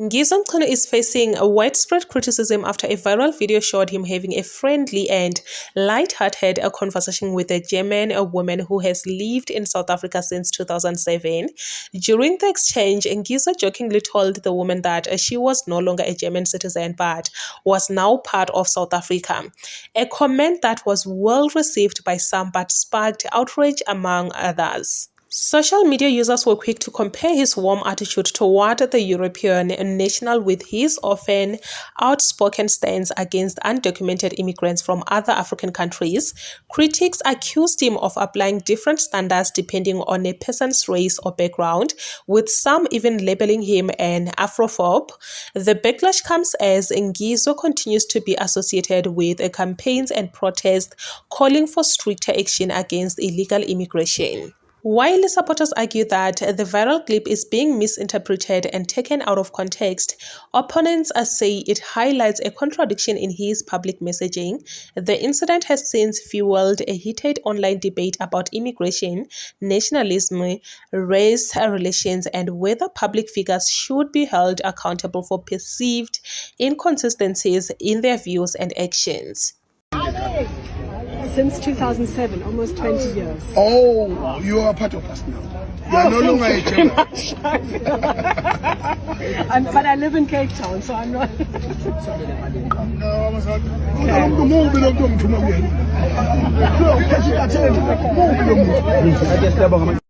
Ngizwe Mchunu is facing a widespread criticism after a viral video showed him having a friendly and light-hearted conversation with a German woman who has lived in South Africa since 2007. During the exchange, Ngizwe jokingly told the woman that she was no longer a German citizen but was now part of South Africa, a comment that was well received by some but sparked outrage among others. Social media users were quick to compare his warm attitude toward the European national with his often outspoken stance against undocumented immigrants from other African countries. Critics accused him of applying different standards depending on a person's race or background, with some even labeling him an Afrophobe. The backlash comes as Ngizwe continues to be associated with campaigns and protests calling for stricter action against illegal immigration. While supporters argue that the viral clip is being misinterpreted and taken out of context, opponents say it highlights a contradiction in his public messaging. The incident has since fueled a heated online debate about immigration, nationalism, race relations, and whether public figures should be held accountable for perceived inconsistencies in their views and actions. Since 2007, almost 20 years. Oh, you are part of us now. You are no longer a German. But I live in Cape Town, so I'm not. No,